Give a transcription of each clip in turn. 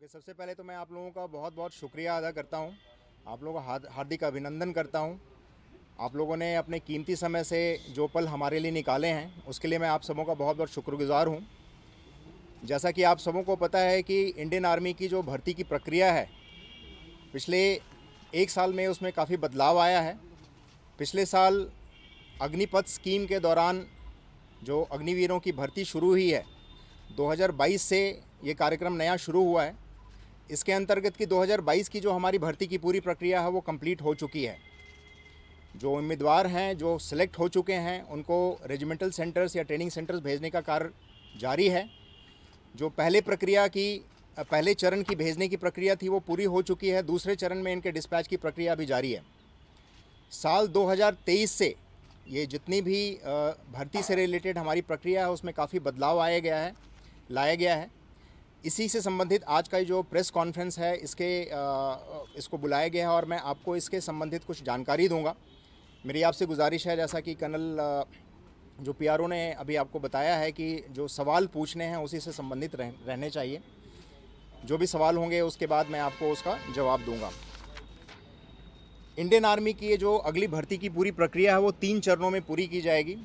सबसे पहले तो मैं आप लोगों का बहुत बहुत शुक्रिया अदा करता हूं। आप लोगों का हार्दिक अभिनंदन करता हूं। आप लोगों ने अपने कीमती समय से जो पल हमारे लिए निकाले हैं उसके लिए मैं आप सबों का बहुत बहुत शुक्रगुजार हूं। जैसा कि आप सबों को पता है कि इंडियन आर्मी की जो भर्ती की प्रक्रिया है, पिछले 1 साल में उसमें काफ़ी बदलाव आया है। पिछले साल अग्निपथ स्कीम के दौरान जो अग्निवीरों की भर्ती शुरू हुई है, 2022 से ये कार्यक्रम नया शुरू हुआ है। इसके अंतर्गत की 2022 की जो हमारी भर्ती की पूरी प्रक्रिया है वो कंप्लीट हो चुकी है। जो उम्मीदवार हैं जो सिलेक्ट हो चुके हैं उनको रेजिमेंटल सेंटर्स या ट्रेनिंग सेंटर्स भेजने का कार्य जारी है। जो पहले चरण की भेजने की प्रक्रिया थी वो पूरी हो चुकी है। दूसरे चरण में इनके डिस्पैच की प्रक्रिया अभी जारी है। साल 2023 से ये जितनी भी भर्ती से रिलेटेड हमारी प्रक्रिया है उसमें काफ़ी बदलाव लाया गया है। इसी से संबंधित आज का जो प्रेस कॉन्फ्रेंस है इसको बुलाया गया है और मैं आपको इसके संबंधित कुछ जानकारी दूंगा। मेरी आपसे गुजारिश है, जैसा कि कर्नल जो पीआरओ ने अभी आपको बताया है कि जो सवाल पूछने हैं उसी से संबंधित रहने चाहिए। जो भी सवाल होंगे उसके बाद मैं आपको उसका जवाब दूंगा। इंडियन आर्मी की ये जो अगली भर्ती की पूरी प्रक्रिया है वो 3 चरणों में पूरी की जाएगी।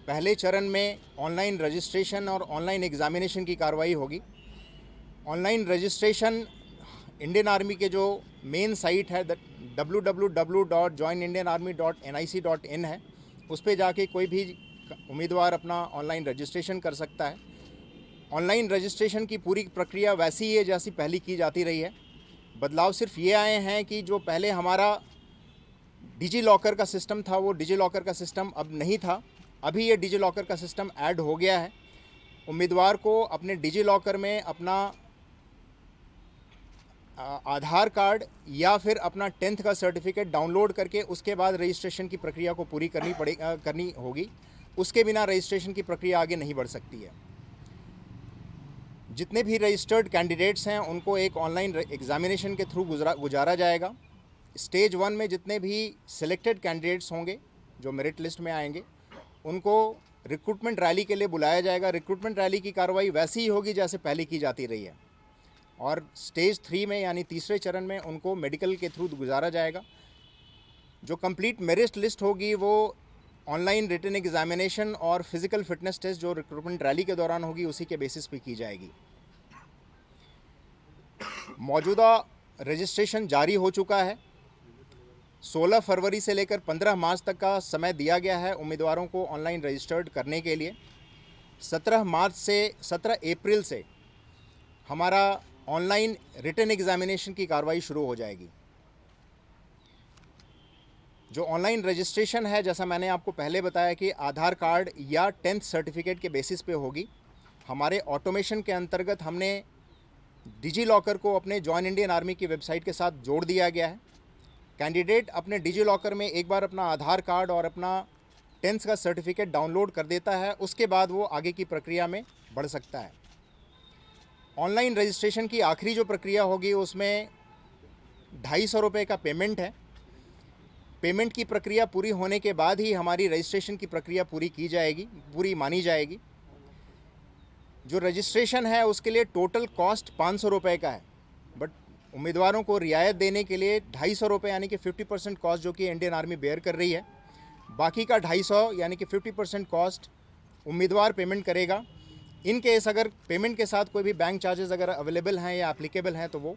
पहले चरण में ऑनलाइन रजिस्ट्रेशन और ऑनलाइन एग्जामिनेशन की कार्रवाई होगी। ऑनलाइन रजिस्ट्रेशन इंडियन आर्मी के जो मेन साइट है www.joinindianarmy.nic.in है, उस पर जाके कोई भी उम्मीदवार अपना ऑनलाइन रजिस्ट्रेशन कर सकता है। ऑनलाइन रजिस्ट्रेशन की पूरी प्रक्रिया वैसी ही है जैसी पहले की जाती रही है। बदलाव सिर्फ ये आए हैं कि जो पहले हमारा डिजी लॉकर का सिस्टम था वो डिजी लॉकर का सिस्टम अब नहीं था। अभी ये डिजी लॉकर का सिस्टम ऐड हो गया है। उम्मीदवार को अपने डिजी लॉकर में अपना आधार कार्ड या फिर अपना 10th का सर्टिफिकेट डाउनलोड करके उसके बाद रजिस्ट्रेशन की प्रक्रिया को पूरी करनी होगी। उसके बिना रजिस्ट्रेशन की प्रक्रिया आगे नहीं बढ़ सकती है। जितने भी रजिस्टर्ड कैंडिडेट्स हैं उनको एक ऑनलाइन एग्जामिनेशन के थ्रू गुजारा जाएगा। स्टेज 1 में जितने भी सिलेक्टेड कैंडिडेट्स होंगे जो मेरिट लिस्ट में आएंगे उनको रिक्रूटमेंट रैली के लिए बुलाया जाएगा। रिक्रूटमेंट रैली की कार्रवाई वैसी ही होगी जैसे पहले की जाती रही है। और स्टेज 3 में यानी तीसरे चरण में उनको मेडिकल के थ्रू गुजारा जाएगा। जो कंप्लीट मेरिट लिस्ट होगी वो ऑनलाइन रिटन एग्जामिनेशन और फिजिकल फिटनेस टेस्ट जो रिक्रूटमेंट रैली के दौरान होगी उसी के बेसिस पे की जाएगी। मौजूदा रजिस्ट्रेशन जारी हो चुका है। 16 फरवरी से लेकर 15 मार्च तक का समय दिया गया है उम्मीदवारों को ऑनलाइन रजिस्टर्ड करने के लिए। 17 अप्रैल से हमारा ऑनलाइन रिटन एग्जामिनेशन की कार्रवाई शुरू हो जाएगी। जो ऑनलाइन रजिस्ट्रेशन है, जैसा मैंने आपको पहले बताया कि आधार कार्ड या 10th सर्टिफिकेट के बेसिस पे होगी। हमारे ऑटोमेशन के अंतर्गत हमने डिजी लॉकर को अपने जॉइन इंडियन आर्मी की वेबसाइट के साथ जोड़ दिया गया है। कैंडिडेट अपने डिजी लॉकर में एक बार अपना आधार कार्ड और अपना 10th का सर्टिफिकेट डाउनलोड कर देता है, उसके बाद वो आगे की प्रक्रिया में बढ़ सकता है। ऑनलाइन रजिस्ट्रेशन की आखिरी जो प्रक्रिया होगी उसमें 250 रुपये का पेमेंट है। पेमेंट की प्रक्रिया पूरी होने के बाद ही हमारी रजिस्ट्रेशन की प्रक्रिया पूरी मानी जाएगी। जो रजिस्ट्रेशन है उसके लिए टोटल कॉस्ट 500 रुपये का है, बट उम्मीदवारों को रियायत देने के लिए 250 रुपये यानी कि 50% कॉस्ट जो कि इंडियन आर्मी बेयर कर रही है, बाकी का 250 यानी कि 50% कॉस्ट उम्मीदवार पेमेंट करेगा। इन केस अगर पेमेंट के साथ कोई भी बैंक चार्जेस अगर अवेलेबल हैं या एप्लीकेबल हैं तो वो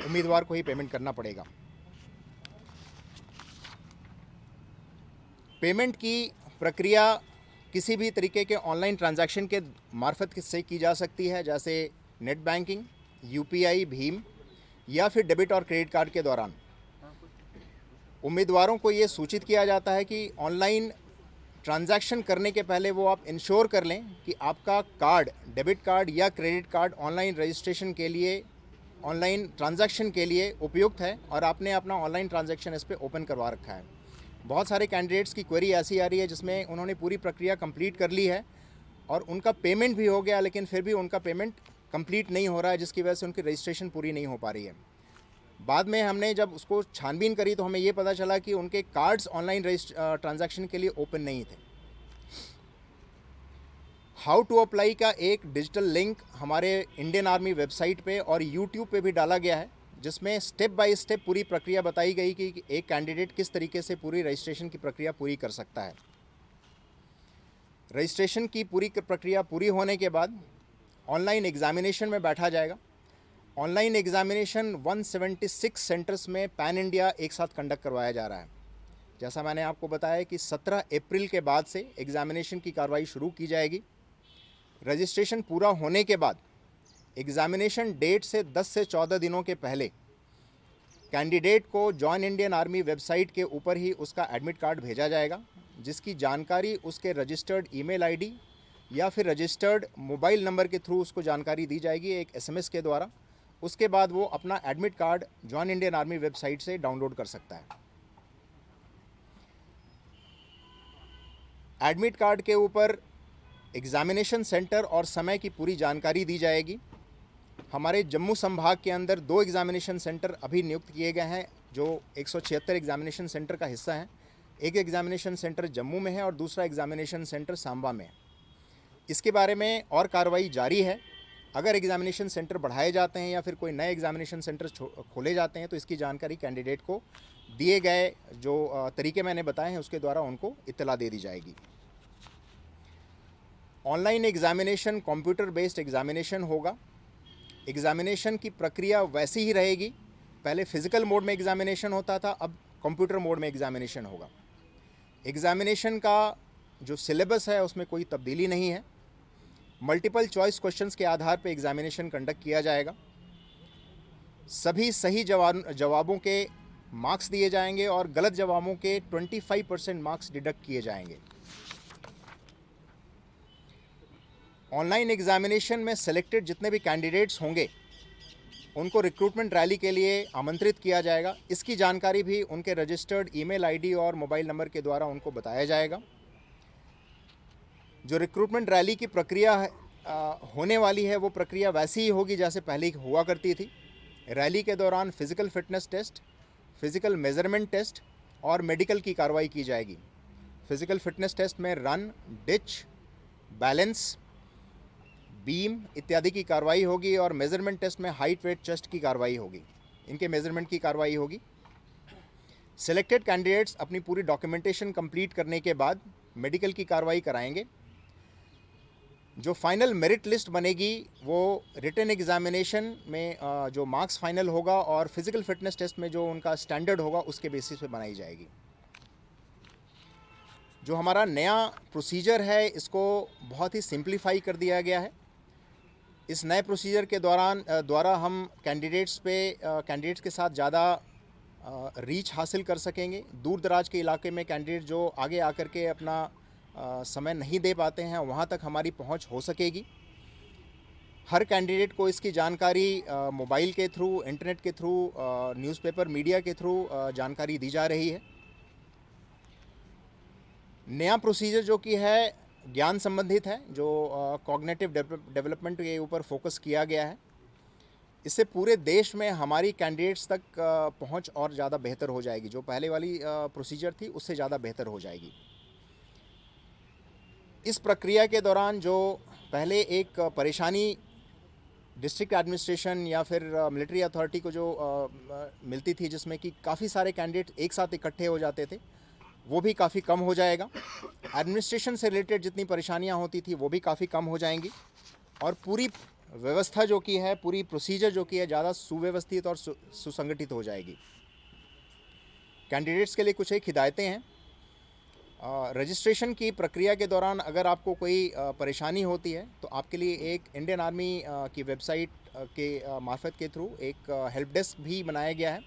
उम्मीदवार को ही पेमेंट करना पड़ेगा। पेमेंट की प्रक्रिया किसी भी तरीके के ऑनलाइन ट्रांजैक्शन के मार्फत से की जा सकती है, जैसे नेट बैंकिंग, यूपीआई, भीम या फिर डेबिट और क्रेडिट कार्ड के दौरान। उम्मीदवारों को ये सूचित किया जाता है कि ऑनलाइन ट्रांजैक्शन करने के पहले वो आप इंश्योर कर लें कि आपका कार्ड, डेबिट कार्ड या क्रेडिट कार्ड ऑनलाइन रजिस्ट्रेशन के लिए, ऑनलाइन ट्रांजैक्शन के लिए उपयुक्त है और आपने अपना ऑनलाइन ट्रांजैक्शन इस पर ओपन करवा रखा है। बहुत सारे कैंडिडेट्स की क्वेरी ऐसी आ रही है जिसमें उन्होंने पूरी प्रक्रिया कंप्लीट कर ली है और उनका पेमेंट भी हो गया, लेकिन फिर भी उनका पेमेंट कंप्लीट नहीं हो रहा है, जिसकी वजह से उनकी रजिस्ट्रेशन पूरी नहीं हो पा रही है। बाद में हमने जब उसको छानबीन करी तो हमें ये पता चला कि उनके कार्ड्स ऑनलाइन ट्रांजैक्शन के लिए ओपन नहीं थे। हाउ टू अप्लाई का एक डिजिटल लिंक हमारे इंडियन आर्मी वेबसाइट पे और यूट्यूब पे भी डाला गया है, जिसमें स्टेप बाय स्टेप पूरी प्रक्रिया बताई गई कि एक कैंडिडेट किस तरीके से पूरी रजिस्ट्रेशन की प्रक्रिया पूरी कर सकता है। रजिस्ट्रेशन की पूरी प्रक्रिया पूरी होने के बाद ऑनलाइन एग्जामिनेशन में बैठा जाएगा। ऑनलाइन एग्जामिनेशन 176 सेंटर्स में पैन इंडिया एक साथ कंडक्ट करवाया जा रहा है। जैसा मैंने आपको बताया कि 17 अप्रैल के बाद से एग्जामिनेशन की कार्रवाई शुरू की जाएगी। रजिस्ट्रेशन पूरा होने के बाद एग्जामिनेशन डेट से 10 से 14 दिनों के पहले कैंडिडेट को जॉइन इंडियन आर्मी वेबसाइट के ऊपर ही उसका एडमिट कार्ड भेजा जाएगा, जिसकी जानकारी उसके रजिस्टर्ड ईमेल आईडी या फिर रजिस्टर्ड मोबाइल नंबर के थ्रू उसको जानकारी दी जाएगी एक एसएमएस के द्वारा। उसके बाद वो अपना admit card join Indian army website से डाउनलोड कर सकता है। एडमिट कार्ड के ऊपर एग्जामिनेशन सेंटर और समय की पूरी जानकारी दी जाएगी। हमारे जम्मू संभाग के अंदर 2 एग्जामिनेशन सेंटर अभी नियुक्त किए गए हैं, जो 176 एग्जामिनेशन सेंटर का हिस्सा हैं। एक एग्जामिनेशन सेंटर जम्मू में है और दूसरा एग्जामिनेशन सेंटर सांबा में है। इसके बारे में और कार्रवाई जारी है। अगर एग्जामिनेशन सेंटर बढ़ाए जाते हैं या फिर कोई नए एग्जामिनेशन सेंटर खोले जाते हैं तो इसकी जानकारी कैंडिडेट को दिए गए जो तरीके मैंने बताए हैं उसके द्वारा उनको इत्तला दे दी जाएगी। Online examination computer based examination होगा। एग्जामिनेशन की प्रक्रिया वैसी ही रहेगी। पहले फिजिकल मोड में एग्जामिनेशन होता था, अब कंप्यूटर मोड में एग्जामिनेशन होगा। एग्जामिनेशन का जो सिलेबस है उसमें कोई तब्दीली नहीं है। मल्टीपल चॉइस क्वेश्चंस के आधार पर एग्जामिनेशन कंडक्ट किया जाएगा। सभी सही जवाबों के मार्क्स दिए जाएंगे और गलत जवाबों के 25% मार्क्स डिडक्ट किए जाएंगे। ऑनलाइन एग्जामिनेशन में सेलेक्टेड जितने भी कैंडिडेट्स होंगे उनको रिक्रूटमेंट रैली के लिए आमंत्रित किया जाएगा। इसकी जानकारी भी उनके रजिस्टर्ड ईमेल आईडी और मोबाइल नंबर के द्वारा उनको बताया जाएगा। जो रिक्रूटमेंट रैली की प्रक्रिया होने वाली है वो प्रक्रिया वैसी ही होगी जैसे पहले हुआ करती थी। रैली के दौरान physical fitness test, physical measurement test और मेडिकल की कार्रवाई की जाएगी। फिजिकल फिटनेस टेस्ट में रन, डिच, बैलेंस, बीम इत्यादि की कार्रवाई होगी और मेजरमेंट टेस्ट में हाइट, वेट, चेस्ट की कार्रवाई होगी। इनके मेजरमेंट की कार्रवाई होगी। सिलेक्टेड कैंडिडेट्स अपनी पूरी डॉक्यूमेंटेशन कंप्लीट करने के बाद मेडिकल की कार्रवाई कराएंगे। जो फाइनल मेरिट लिस्ट बनेगी वो रिटन एग्जामिनेशन में जो मार्क्स फाइनल होगा और फिजिकल फिटनेस टेस्ट में जो उनका स्टैंडर्ड होगा उसके बेसिस पे बनाई जाएगी। जो हमारा नया प्रोसीजर है इसको बहुत ही सिंप्लीफाई कर दिया गया है। इस नए प्रोसीजर के द्वारा हम कैंडिडेट्स के साथ ज़्यादा रीच हासिल कर सकेंगे। दूर दराज के इलाके में कैंडिडेट जो आगे आकर के अपना समय नहीं दे पाते हैं वहाँ तक हमारी पहुँच हो सकेगी। हर कैंडिडेट को इसकी जानकारी मोबाइल के थ्रू, इंटरनेट के थ्रू, न्यूज़पेपर मीडिया के थ्रू जानकारी दी जा रही है। नया प्रोसीजर जो कि है ज्ञान संबंधित है, जो कॉग्निटिव डेवलपमेंट के ऊपर फोकस किया गया है। इससे पूरे देश में हमारी कैंडिडेट्स तक पहुंच और ज़्यादा बेहतर हो जाएगी। जो पहले वाली प्रोसीजर थी उससे ज़्यादा बेहतर हो जाएगी। इस प्रक्रिया के दौरान जो पहले एक परेशानी डिस्ट्रिक्ट एडमिनिस्ट्रेशन या फिर मिलिट्री अथॉरिटी को जो मिलती थी, जिसमें कि काफ़ी सारे कैंडिडेट एक साथ इकट्ठे हो जाते थे, वो भी काफ़ी कम हो जाएगा। एडमिनिस्ट्रेशन से रिलेटेड जितनी परेशानियां होती थी वो भी काफ़ी कम हो जाएंगी और पूरी व्यवस्था जो की है, पूरी प्रोसीजर जो की है ज़्यादा सुव्यवस्थित और सुसंगठित हो जाएगी। कैंडिडेट्स के लिए कुछ एक हिदायतें हैं। रजिस्ट्रेशन की प्रक्रिया के दौरान अगर आपको कोई परेशानी होती है तो आपके लिए एक इंडियन आर्मी की वेबसाइट के मार्फत के थ्रू एक हेल्प डेस्क भी बनाया गया है,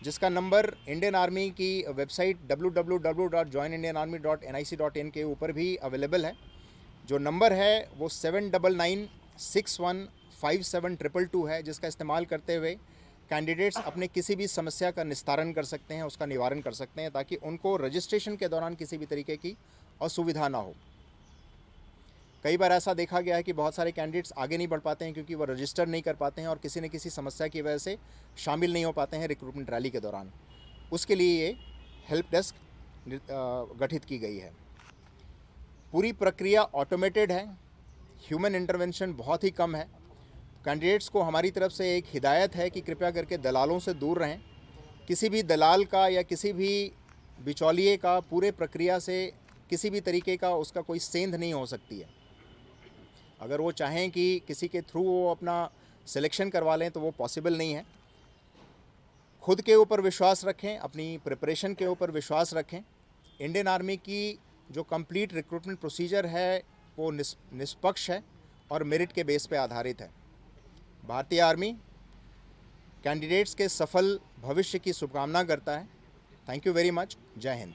जिसका नंबर इंडियन आर्मी की वेबसाइट www.joinindianarmy.nic.in के ऊपर भी अवेलेबल है। जो नंबर है वो 7996157222 है, जिसका इस्तेमाल करते हुए कैंडिडेट्स अपने किसी भी समस्या का निस्तारण कर सकते हैं, उसका निवारण कर सकते हैं, ताकि उनको रजिस्ट्रेशन के दौरान किसी भी तरीके की असुविधा ना हो। कई बार ऐसा देखा गया है कि बहुत सारे कैंडिडेट्स आगे नहीं बढ़ पाते हैं क्योंकि वो रजिस्टर नहीं कर पाते हैं और किसी न किसी समस्या की वजह से शामिल नहीं हो पाते हैं रिक्रूटमेंट रैली के दौरान। उसके लिए ये हेल्प डेस्क गठित की गई है। पूरी प्रक्रिया ऑटोमेटेड है। ह्यूमन इंटरवेंशन बहुत ही कम है। कैंडिडेट्स को हमारी तरफ से एक हिदायत है कि कृपया करके दलालों से दूर रहें। किसी भी दलाल का या किसी भी बिचौलिए का पूरे प्रक्रिया से किसी भी तरीके का उसका कोई सेंध नहीं हो सकती है। अगर वो चाहें कि किसी के थ्रू वो अपना सिलेक्शन करवा लें तो वो पॉसिबल नहीं है। खुद के ऊपर विश्वास रखें, अपनी प्रिपरेशन के ऊपर विश्वास रखें। इंडियन आर्मी की जो कंप्लीट रिक्रूटमेंट प्रोसीजर है वो निष्पक्ष है और मेरिट के बेस पे आधारित है। भारतीय आर्मी कैंडिडेट्स के सफल भविष्य की शुभकामना करता है। Thank you very much. जय हिंद।